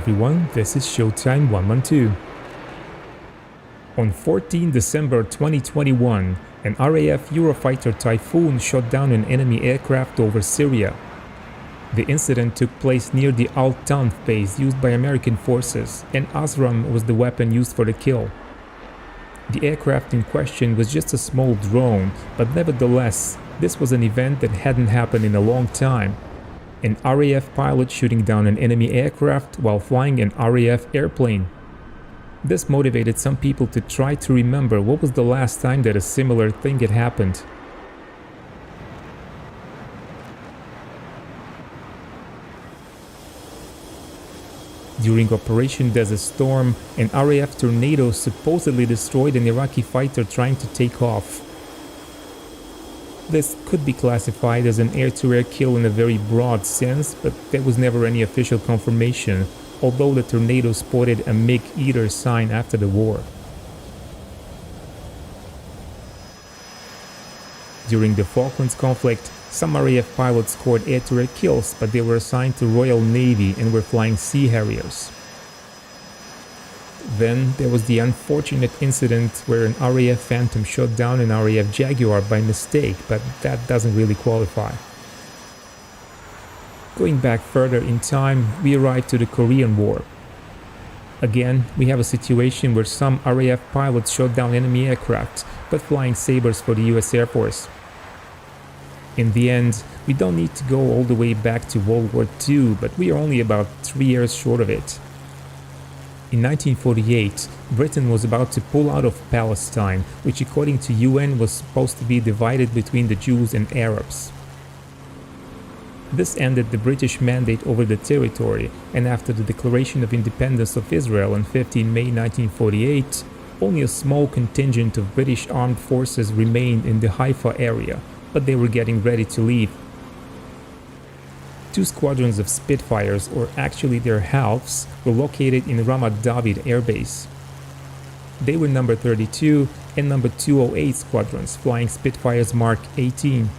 everyone, this is Showtime 112. On 14 December 2021, an RAF Eurofighter Typhoon shot down an enemy aircraft over Syria. The incident took place near the Al-Tanf base used by American forces, and Azram was the weapon used for the kill. The aircraft in question was just a small drone, but nevertheless, this was an event that hadn't happened in a long time. An RAF pilot shooting down an enemy aircraft while flying an RAF airplane. This motivated some people to try to remember what was the last time that a similar thing had happened. During Operation Desert Storm, an RAF tornado supposedly destroyed an Iraqi fighter trying to take off. This could be classified as an air-to-air kill in a very broad sense, but there was never any official confirmation, although the tornado sported a MiG-eater sign after the war. During the Falklands conflict, some RAF pilots scored air-to-air kills, but they were assigned to Royal Navy and were flying Sea Harriers. Then there was the unfortunate incident where an RAF Phantom shot down an RAF Jaguar by mistake, but that doesn't really qualify. Going back further in time, we arrived to the Korean War. Again, we have a situation where some RAF pilots shot down enemy aircraft, but flying Sabres for the US Air Force. In the end, we don't need to go all the way back to World War II, but we are only about 3 years short of it. In 1948, Britain was about to pull out of Palestine, which according to UN was supposed to be divided between the Jews and Arabs. This ended the British mandate over the territory, and after the Declaration of Independence of Israel on 15 May 1948, only a small contingent of British armed forces remained in the Haifa area, but they were getting ready to leave. 2 squadrons of Spitfires, or actually their halves, were located in Ramat David Air Base. They were number 32 and number 208 squadrons, flying Spitfires Mark 18.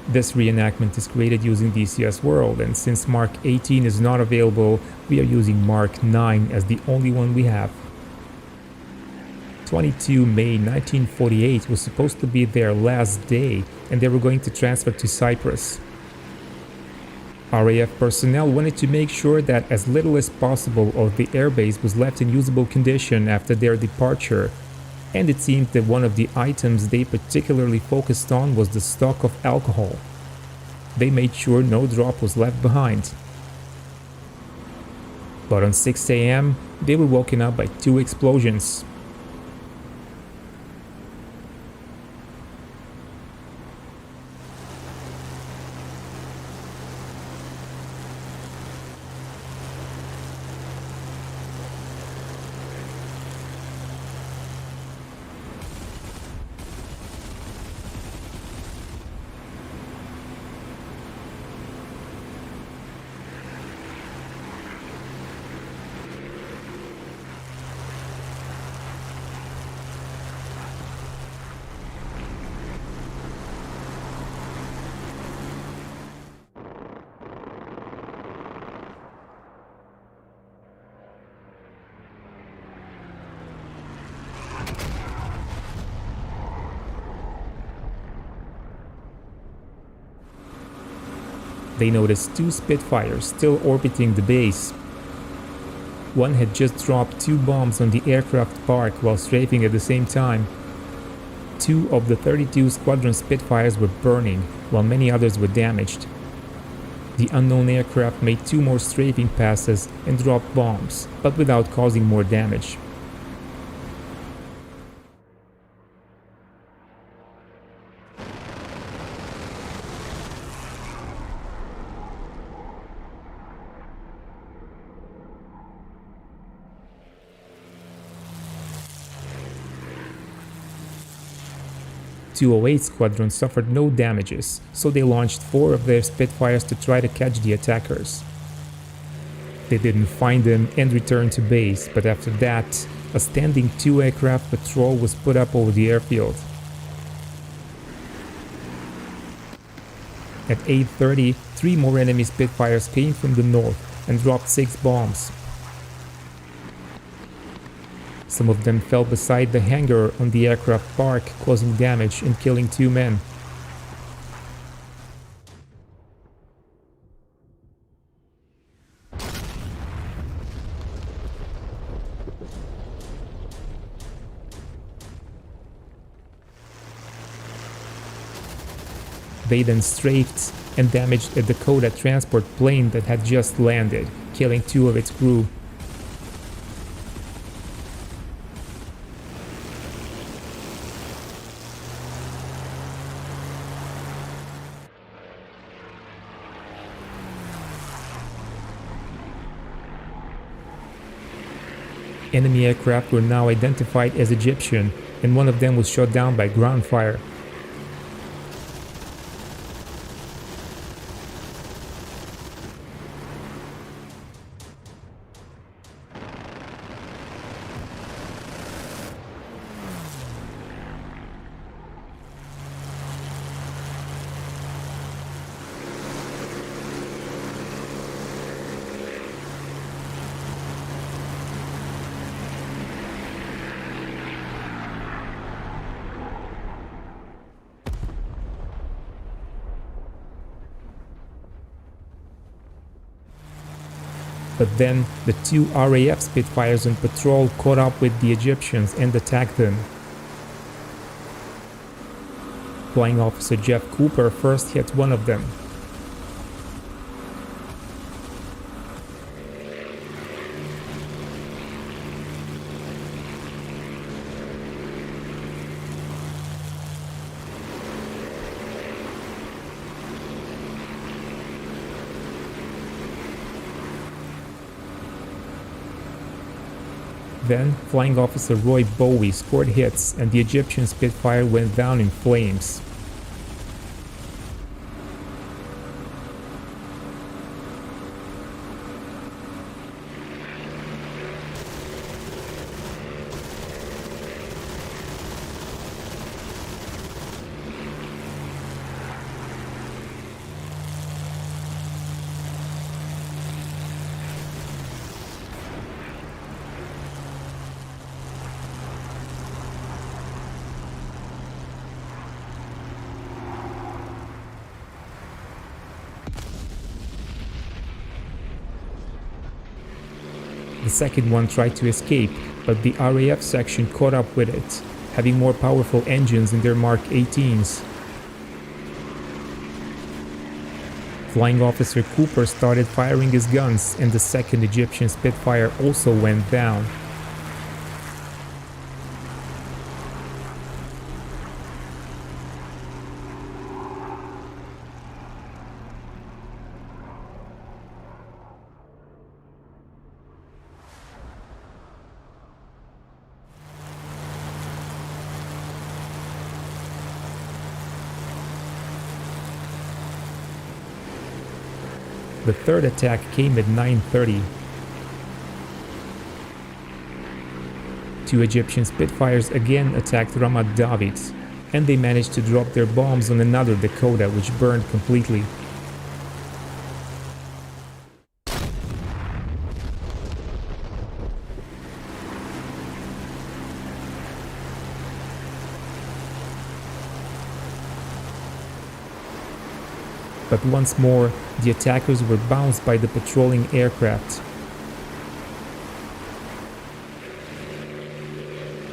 This reenactment is created using DCS World, and since Mark 18 is not available, we are using Mark 9 as the only one we have. 22 May 1948 was supposed to be their last day, and they were going to transfer to Cyprus. RAF personnel wanted to make sure that as little as possible of the airbase was left in usable condition after their departure, and it seemed that one of the items they particularly focused on was the stock of alcohol. They made sure no drop was left behind. But on 6 a.m., they were woken up by 2 explosions. They noticed 2 Spitfires still orbiting the base. One had just dropped 2 bombs on the aircraft park while strafing at the same time. 2 of the 32 squadron Spitfires were burning, while many others were damaged. The unknown aircraft made 2 more strafing passes and dropped bombs, but without causing more damage. The 208 squadron suffered no damages, so they launched 4 of their Spitfires to try to catch the attackers. They didn't find them and returned to base, but after that, a standing 2-aircraft patrol was put up over the airfield. At 8:30, 3 more enemy Spitfires came from the north, and dropped 6 bombs. Some of them fell beside the hangar on the aircraft park, causing damage and killing 2 men. They then strafed and damaged a Dakota transport plane that had just landed, killing 2 of its crew. Enemy aircraft were now identified as Egyptian, and one of them was shot down by ground fire. But then the 2 RAF Spitfires on patrol caught up with the Egyptians and attacked them. Flying Officer Jeff Cooper first hit one of them. Then, Flying Officer Roy Bowie scored hits and the Egyptian Spitfire went down in flames. The second one tried to escape, but the RAF section caught up with it, having more powerful engines in their Mark 18s. Flying Officer Cooper started firing his guns, and the second Egyptian Spitfire also went down. The third attack came at 9:30. 2 Egyptian Spitfires again attacked Ramat David, and they managed to drop their bombs on another Dakota, which burned completely. But once more, the attackers were bounced by the patrolling aircraft.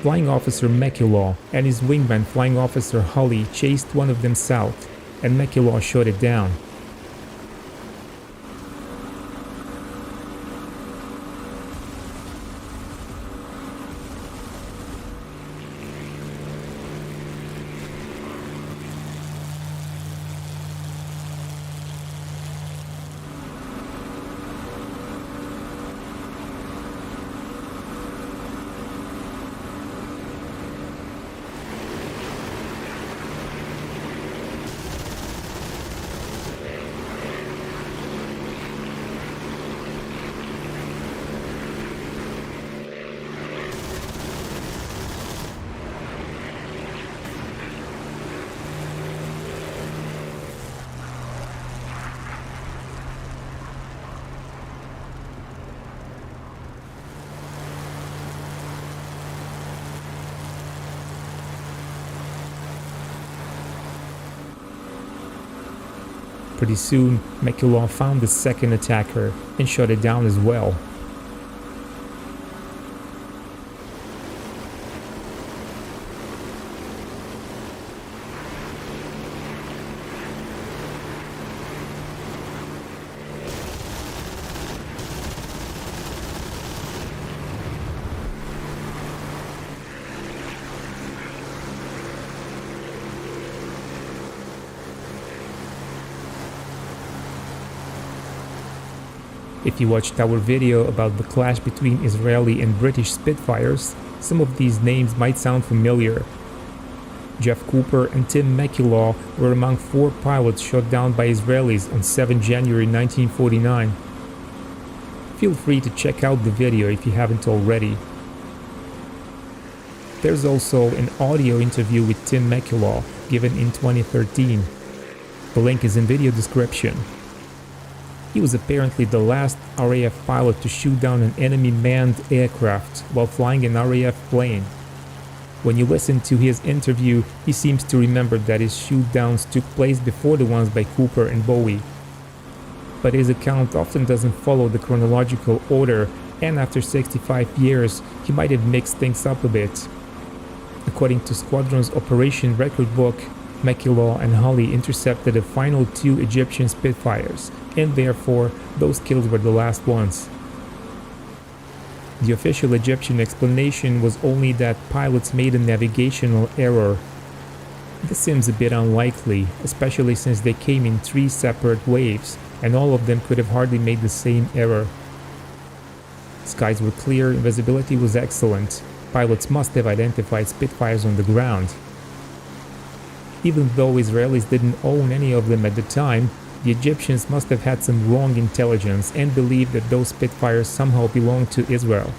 Flying Officer McElhaw and his wingman Flying Officer Holly chased one of them south, and McElhaw shot it down. Pretty soon, McElhaw found the second attacker and shot it down as well. If you watched our video about the clash between Israeli and British Spitfires, some of these names might sound familiar. Jeff Cooper and Tim McElhaw were among 4 pilots shot down by Israelis on 7 January 1949. Feel free to check out the video if you haven't already. There's also an audio interview with Tim McElhaw given in 2013. The link is in video description. He was apparently the last RAF pilot to shoot down an enemy manned aircraft while flying an RAF plane. When you listen to his interview, he seems to remember that his shoot-downs took place before the ones by Cooper and Bowie. But his account often doesn't follow the chronological order, and after 65 years, he might have mixed things up a bit. According to Squadron's Operation Record Book, McElhaw and Holly intercepted the final 2 Egyptian Spitfires, and therefore those kills were the last ones. The official Egyptian explanation was only that pilots made a navigational error. This seems a bit unlikely, especially since they came in 3 separate waves, and all of them could have hardly made the same error. Skies were clear and visibility was excellent. Pilots must have identified Spitfires on the ground. Even though Israelis didn't own any of them at the time, the Egyptians must have had some wrong intelligence and believed that those Spitfires somehow belonged to Israel.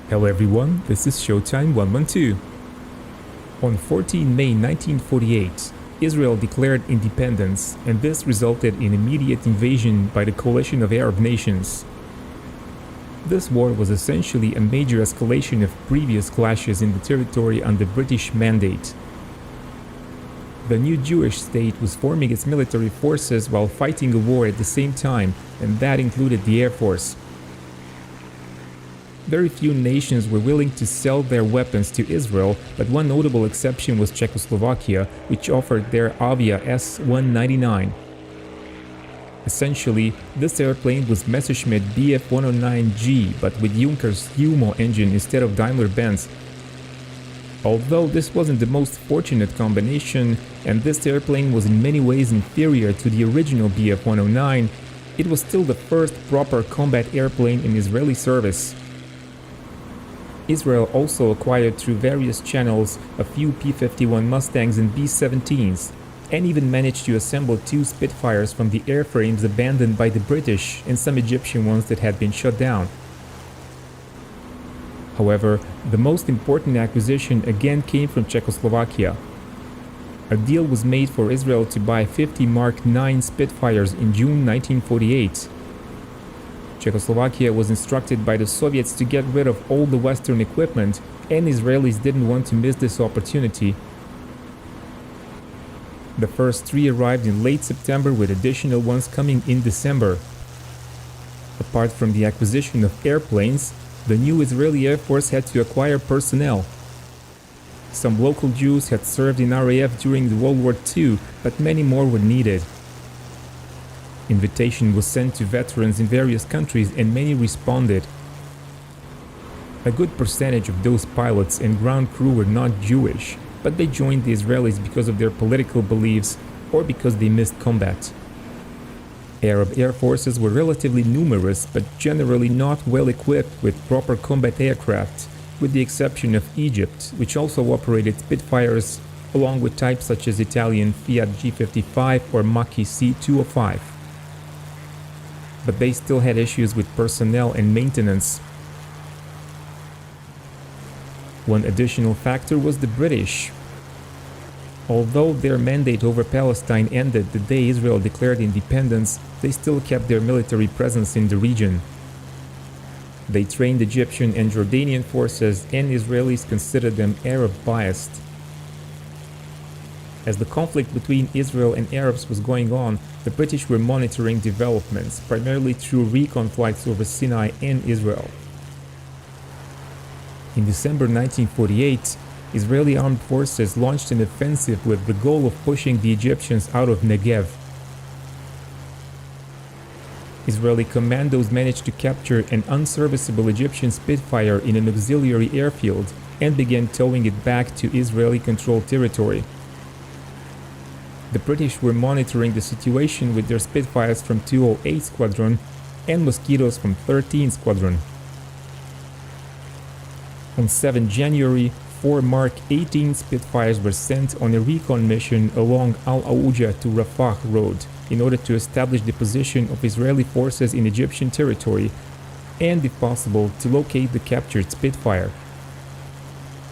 Hello everyone, this is Showtime 112. On 14 May 1948, Israel declared independence, and this resulted in immediate invasion by the coalition of Arab nations. This war was essentially a major escalation of previous clashes in the territory under British mandate. The new Jewish state was forming its military forces while fighting a war at the same time, and that included the Air Force. Very few nations were willing to sell their weapons to Israel, but one notable exception was Czechoslovakia, which offered their Avia S-199. Essentially, this airplane was Messerschmitt Bf-109G, but with Juncker's Shlomo engine instead of Daimler-Benz. Although this wasn't the most fortunate combination, and this airplane was in many ways inferior to the original Bf-109, it was still the first proper combat airplane in Israeli service. Israel also acquired through various channels a few P-51 Mustangs and B-17s, and even managed to assemble 2 Spitfires from the airframes abandoned by the British and some Egyptian ones that had been shot down. However, the most important acquisition again came from Czechoslovakia. A deal was made for Israel to buy 50 Mark IX Spitfires in June 1948. Czechoslovakia was instructed by the Soviets to get rid of all the Western equipment, and Israelis didn't want to miss this opportunity. The first 3 arrived in late September, with additional ones coming in December. Apart from the acquisition of airplanes, the new Israeli Air Force had to acquire personnel. Some local Jews had served in RAF during World War II, but many more were needed. Invitation was sent to veterans in various countries, and many responded. A good percentage of those pilots and ground crew were not Jewish, but they joined the Israelis because of their political beliefs or because they missed combat. Arab air forces were relatively numerous, but generally not well equipped with proper combat aircraft, with the exception of Egypt, which also operated Spitfires, along with types such as Italian Fiat G55 or Macchi C205. But they still had issues with personnel and maintenance. One additional factor was the British. Although their mandate over Palestine ended the day Israel declared independence, they still kept their military presence in the region. They trained Egyptian and Jordanian forces, and Israelis considered them Arab-biased. As the conflict between Israel and Arabs was going on, the British were monitoring developments, primarily through recon flights over Sinai and Israel. In December 1948, Israeli armed forces launched an offensive with the goal of pushing the Egyptians out of Negev. Israeli commandos managed to capture an unserviceable Egyptian Spitfire in an auxiliary airfield and began towing it back to Israeli-controlled territory. The British were monitoring the situation with their Spitfires from 208 Squadron and Mosquitoes from 13 Squadron. On 7 January, 4 Mark 18 Spitfires were sent on a recon mission along Al-Auja to Rafah Road in order to establish the position of Israeli forces in Egyptian territory and, if possible, to locate the captured Spitfire.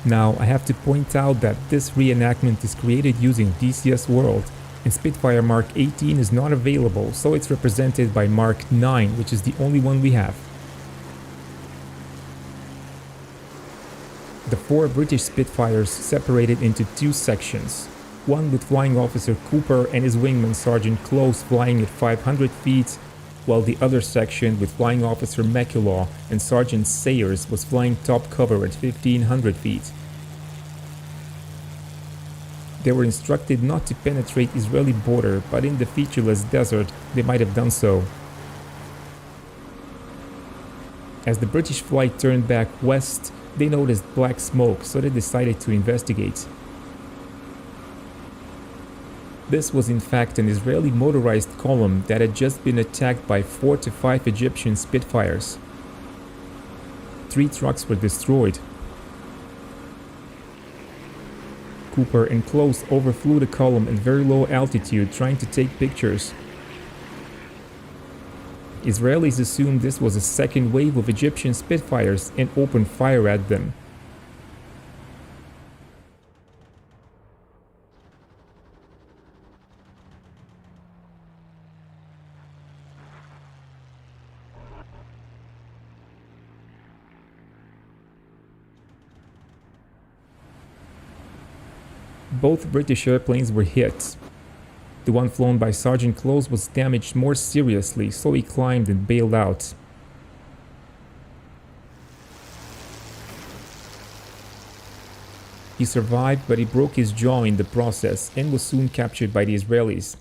Now, I have to point out that this reenactment is created using DCS World, and Spitfire Mark 18 is not available, so it's represented by Mark 9, which is the only one we have. The 4 British Spitfires separated into 2 sections, one with Flying Officer Cooper and his wingman Sergeant Close flying at 500 feet, while the other section with Flying Officer McElhaw and Sergeant Sayers was flying top cover at 1500 feet. They were instructed not to penetrate Israeli border, but in the featureless desert they might have done so. As the British flight turned back west, they noticed black smoke, so they decided to investigate. This was in fact an Israeli motorized column that had just been attacked by 4 to 5 Egyptian Spitfires. 3 trucks were destroyed. Cooper and Close overflew the column at very low altitude, trying to take pictures. Israelis assumed this was a second wave of Egyptian Spitfires and opened fire at them. Both British airplanes were hit. The one flown by Sergeant Close was damaged more seriously, so he climbed and bailed out. He survived, but he broke his jaw in the process and was soon captured by the Israelis.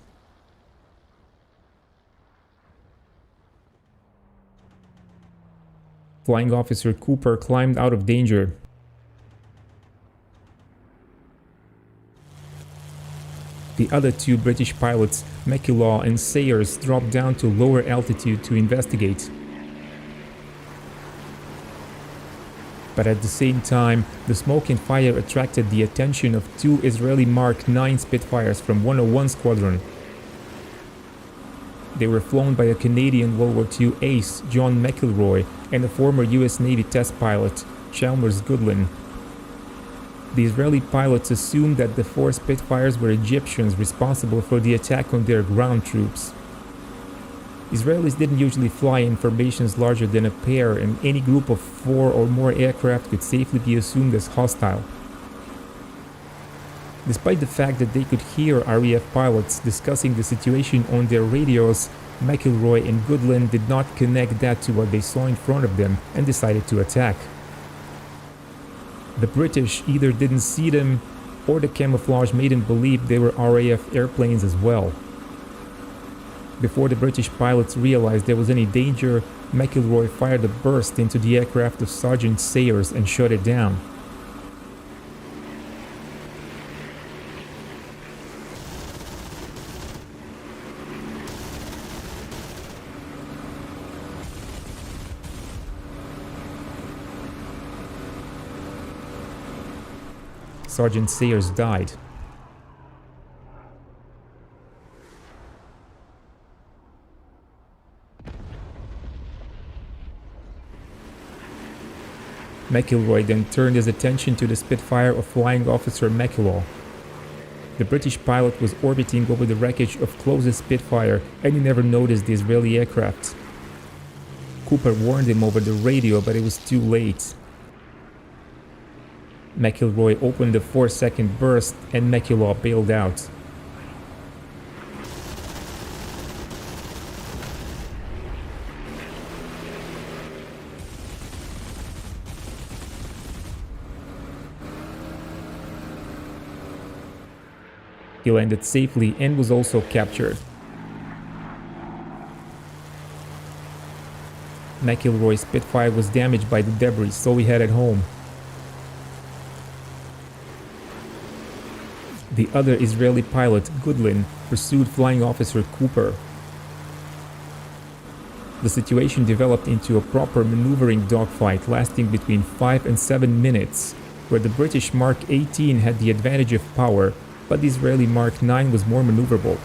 Flying Officer Cooper climbed out of danger. The other 2 British pilots, McElhaw and Sayers, dropped down to lower altitude to investigate. But at the same time, the smoke and fire attracted the attention of 2 Israeli Mark IX Spitfires from 101 Squadron. They were flown by a Canadian World War II ace, John McElroy, and a former US Navy test pilot, Chalmers Goodland. The Israeli pilots assumed that the 4 Spitfires were Egyptians responsible for the attack on their ground troops. Israelis didn't usually fly in formations larger than a pair, and any group of 4 or more aircraft could safely be assumed as hostile. Despite the fact that they could hear RAF pilots discussing the situation on their radios, McElhaw and Goodland did not connect that to what they saw in front of them and decided to attack. The British either didn't see them, or the camouflage made them believe they were RAF airplanes as well. Before the British pilots realized there was any danger, McElhaw fired a burst into the aircraft of Sergeant Sayers and shut it down. Sergeant Sayers died. McElhaw then turned his attention to the Spitfire of Flying Officer McElhaw. The British pilot was orbiting over the wreckage of closest Spitfire, and he never noticed the Israeli aircraft. Cooper warned him over the radio, but it was too late. McElhaw opened a 4-second burst, and McElhaw bailed out. He landed safely and was also captured. McElhaw's Spitfire was damaged by the debris, so he headed home. The other Israeli pilot, Goodland, pursued Flying Officer Cooper. The situation developed into a proper maneuvering dogfight lasting between 5 and 7 minutes, where the British Mark 18 had the advantage of power, but the Israeli Mark 9 was more maneuverable.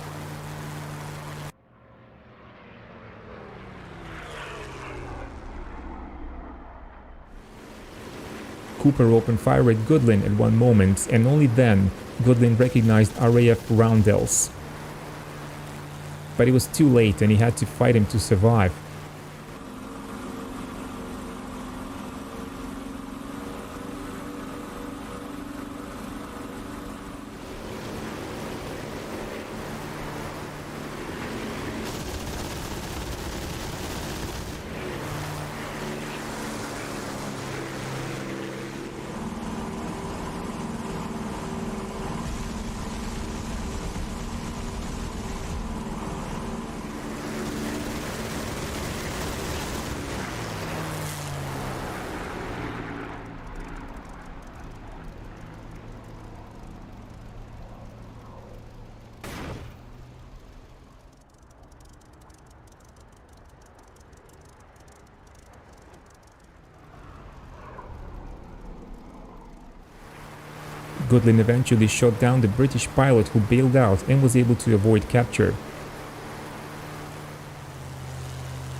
Cooper opened fire at Goodland at one moment, and only then Goodland recognized RAF roundels. But it was too late, and he had to fight him to survive. Goodland eventually shot down the British pilot who bailed out and was able to avoid capture.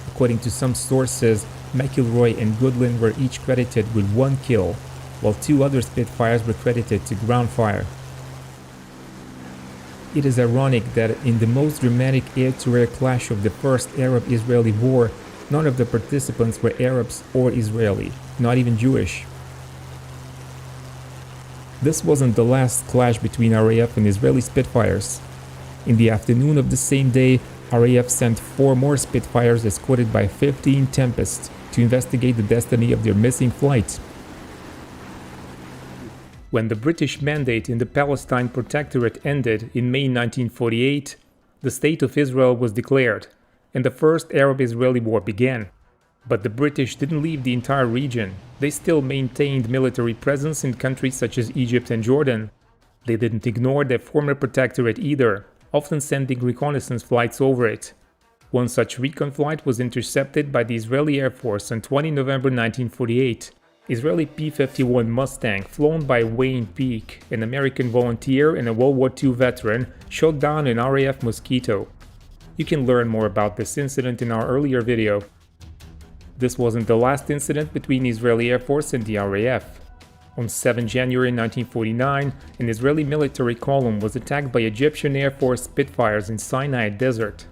According to some sources, McElhaw and Goodland were each credited with 1 kill, while 2 other Spitfires were credited to ground fire. It is ironic that in the most dramatic air-to-air clash of the First Arab-Israeli War, none of the participants were Arabs or Israeli, not even Jewish. This wasn't the last clash between RAF and Israeli Spitfires. In the afternoon of the same day, RAF sent 4 more Spitfires escorted by 15 Tempests to investigate the destiny of their missing flight. When the British Mandate in the Palestine Protectorate ended in May 1948, the State of Israel was declared, and the First Arab-Israeli War began. But the British didn't leave the entire region. They still maintained military presence in countries such as Egypt and Jordan. They didn't ignore their former protectorate either, often sending reconnaissance flights over it. One such recon flight was intercepted by the Israeli Air Force on 20 November 1948. Israeli P-51 Mustang, flown by Wayne Peake, an American volunteer and a World War II veteran, shot down an RAF Mosquito. You can learn more about this incident in our earlier video. This wasn't the last incident between Israeli Air Force and the RAF. On 7 January 1949, an Israeli military column was attacked by Egyptian Air Force Spitfires in Sinai Desert.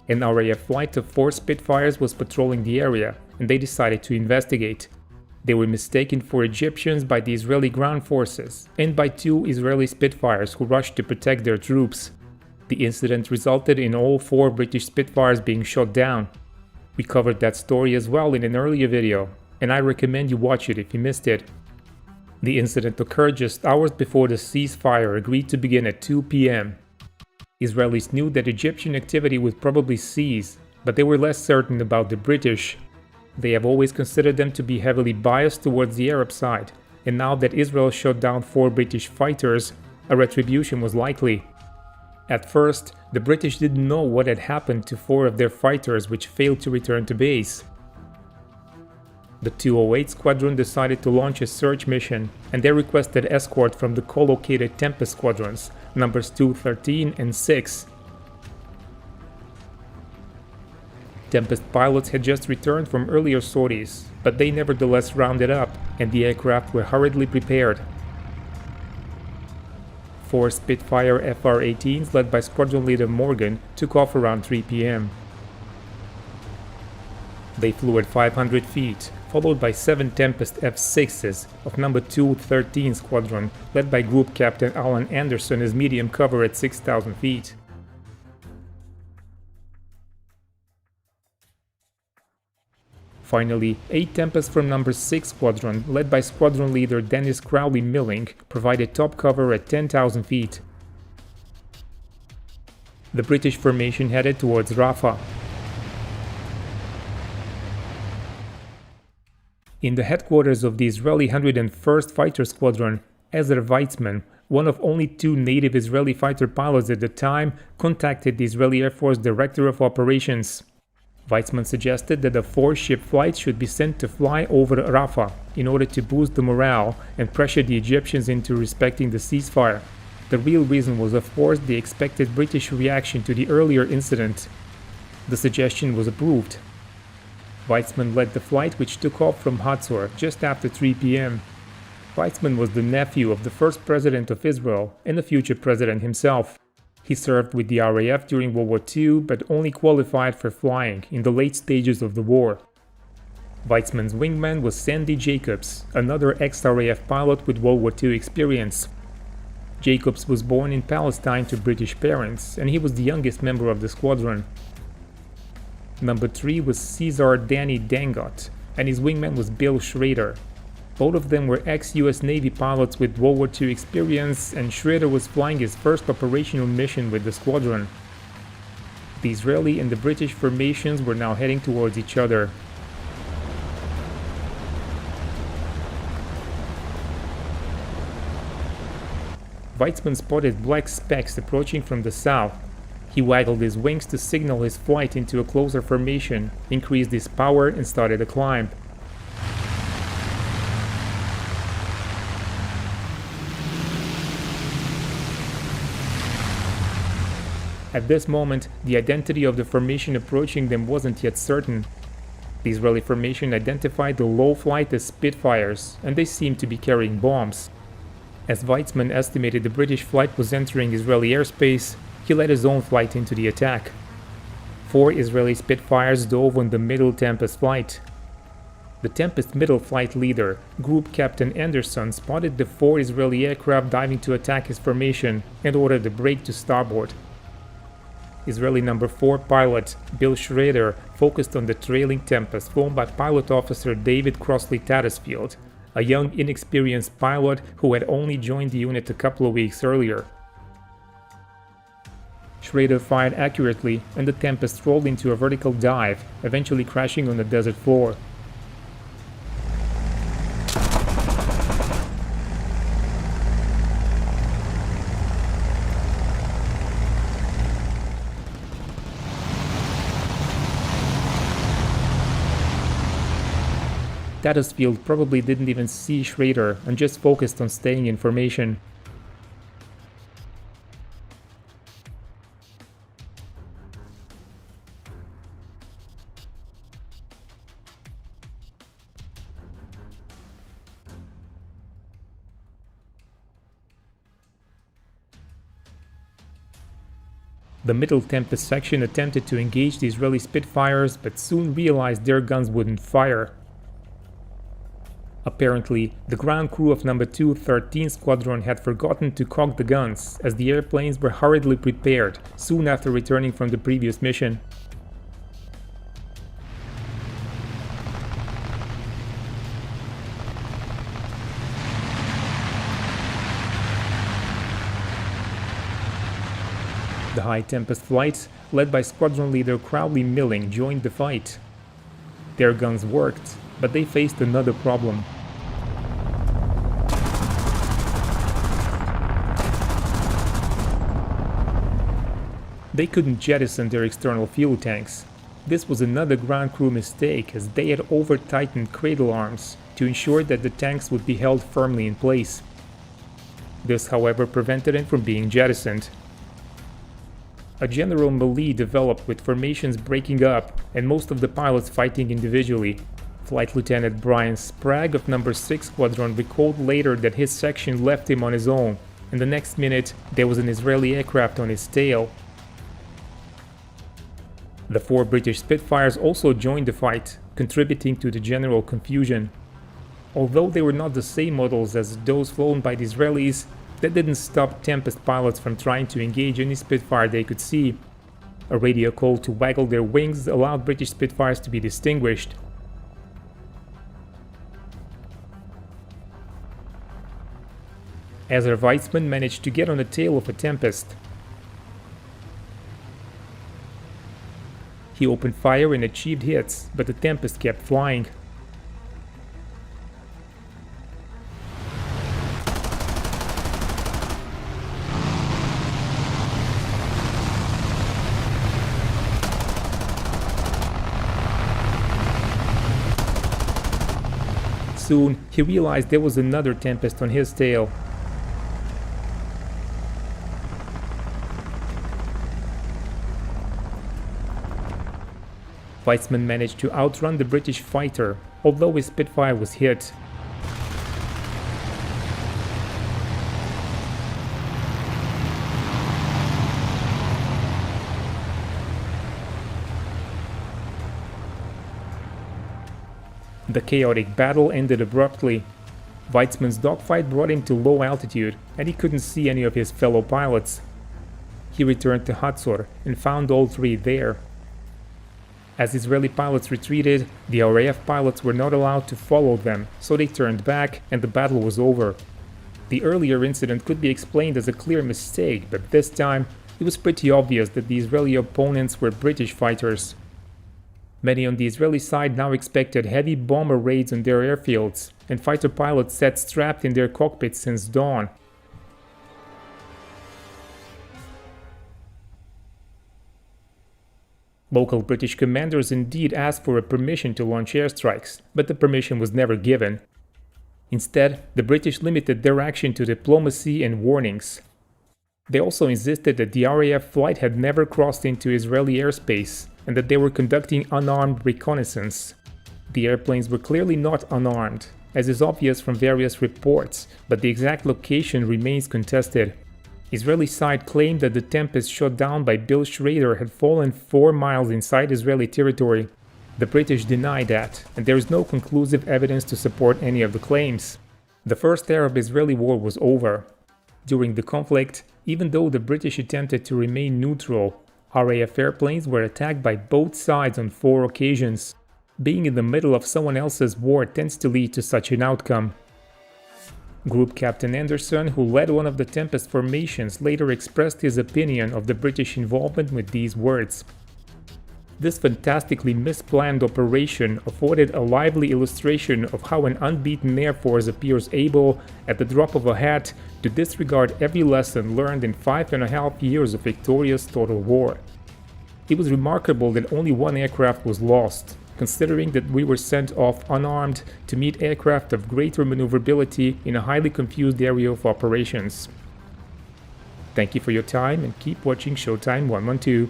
An RAF flight of 4 Spitfires was patrolling the area, and they decided to investigate. They were mistaken for Egyptians by the Israeli ground forces and by 2 Israeli Spitfires who rushed to protect their troops. The incident resulted in all 4 British Spitfires being shot down. We covered that story as well in an earlier video, and I recommend you watch it if you missed it. The incident occurred just hours before the ceasefire agreed to begin at 2 p.m. Israelis knew that Egyptian activity would probably cease, but they were less certain about the British. They have always considered them to be heavily biased towards the Arab side, and now that Israel shot down 4 British fighters, a retribution was likely. At first, the British didn't know what had happened to 4 of their fighters which failed to return to base. The 208 Squadron decided to launch a search mission, and they requested escort from the co-located Tempest Squadrons, numbers 213 and 6. Tempest pilots had just returned from earlier sorties, but they nevertheless rounded up, and the aircraft were hurriedly prepared. 4 Spitfire FR-18s led by Squadron Leader Morgan took off around 3 p.m. They flew at 500 feet, followed by 7 Tempest F-6s of number 213 Squadron, led by Group Captain Alan Anderson as medium cover at 6,000 feet. Finally, 8 Tempests from number 6 Squadron, led by Squadron Leader Dennis Crowley Milling, provided top cover at 10,000 feet. The British formation headed towards Rafah. In the headquarters of the Israeli 101st Fighter Squadron, Ezer Weizman, one of only 2 native Israeli fighter pilots at the time, contacted the Israeli Air Force Director of Operations. Weizman suggested that a 4-ship flight should be sent to fly over Rafah in order to boost the morale and pressure the Egyptians into respecting the ceasefire. The real reason was, of course, the expected British reaction to the earlier incident. The suggestion was approved. Weizman led the flight, which took off from Hatzor just after 3 p.m. Weizman was the nephew of the first president of Israel and the future president himself. He served with the RAF during World War II, but only qualified for flying in the late stages of the war. Weizman's wingman was Sandy Jacobs, another ex-RAF pilot with World War II experience. Jacobs was born in Palestine to British parents, and he was the youngest member of the squadron. Number 3 was Cesar Danny Dangot, and his wingman was Bill Schrader. Both of them were ex-US Navy pilots with World War II experience, and Schrader was flying his first operational mission with the squadron. The Israeli and the British formations were now heading towards each other. Weizman spotted black specks approaching from the south. He waggled his wings to signal his flight into a closer formation, increased his power, and started a climb. At this moment, the identity of the formation approaching them wasn't yet certain. The Israeli formation identified the low flight as Spitfires, and they seemed to be carrying bombs. As Weizman estimated the British flight was entering Israeli airspace, he led his own flight into the attack. 4 Israeli Spitfires dove on the middle Tempest flight. The Tempest middle flight leader, Group Captain Anderson, spotted the 4 Israeli aircraft diving to attack his formation and ordered a brake to starboard. Israeli number 4 pilot, Bill Schrader, focused on the trailing Tempest flown by pilot officer David Crossley Tattersfield, a young, inexperienced pilot who had only joined the unit a couple of weeks earlier. Schrader fired accurately, and the Tempest rolled into a vertical dive, eventually crashing on the desert floor. Tattersfield probably didn't even see Schrader and just focused on staying in formation. The middle Tempest section attempted to engage the Israeli Spitfires, but soon realized their guns wouldn't fire. Apparently, the ground crew of No. 213 Squadron had forgotten to cock the guns, as the airplanes were hurriedly prepared, soon after returning from the previous mission. The High Tempest flight, led by squadron leader Crowley Milling, joined the fight. Their guns worked, but they faced another problem. They couldn't jettison their external fuel tanks. This was another ground crew mistake, as they had over-tightened cradle arms to ensure that the tanks would be held firmly in place. This, however, prevented them from being jettisoned. A general melee developed with formations breaking up and most of the pilots fighting individually. Flight Lieutenant Brian Sprague of No. 6 Squadron recalled later that his section left him on his own, and the next minute there was an Israeli aircraft on his tail. The 4 British Spitfires also joined the fight, contributing to the general confusion. Although they were not the same models as those flown by the Israelis, that didn't stop Tempest pilots from trying to engage any Spitfire they could see. A radio call to waggle their wings allowed British Spitfires to be distinguished. Ezra Weitzman managed to get on the tail of a Tempest. He opened fire and achieved hits, but the Tempest kept flying. Soon, he realized there was another Tempest on his tail. Weitzman managed to outrun the British fighter, although his Spitfire was hit. The chaotic battle ended abruptly. Weitzman's dogfight brought him to low altitude, and he couldn't see any of his fellow pilots. He returned to Hatzor and found all 3 there. As Israeli pilots retreated, the RAF pilots were not allowed to follow them, so they turned back and the battle was over. The earlier incident could be explained as a clear mistake, but this time it was pretty obvious that the Israeli opponents were British fighters. Many on the Israeli side now expected heavy bomber raids on their airfields, and fighter pilots sat strapped in their cockpits since dawn. Local British commanders indeed asked for a permission to launch airstrikes, but the permission was never given. Instead, the British limited their action to diplomacy and warnings. They also insisted that the RAF flight had never crossed into Israeli airspace, and that they were conducting unarmed reconnaissance. The airplanes were clearly not unarmed, as is obvious from various reports, but the exact location remains contested. Israeli side claimed that the Tempest shot down by Bill Schrader had fallen 4 miles inside Israeli territory. The British deny that, and there is no conclusive evidence to support any of the claims. The first Arab-Israeli war was over. During the conflict, even though the British attempted to remain neutral, RAF airplanes were attacked by both sides on 4 occasions. Being in the middle of someone else's war tends to lead to such an outcome. Group Captain Anderson, who led one of the Tempest formations, later expressed his opinion of the British involvement with these words: "This fantastically misplanned operation afforded a lively illustration of how an unbeaten Air Force appears able, at the drop of a hat, to disregard every lesson learned in 5.5 years of victorious total war. It was remarkable that only 1 aircraft was lost, considering that we were sent off unarmed to meet aircraft of greater maneuverability in a highly confused area of operations." Thank you for your time and keep watching Showtime 112.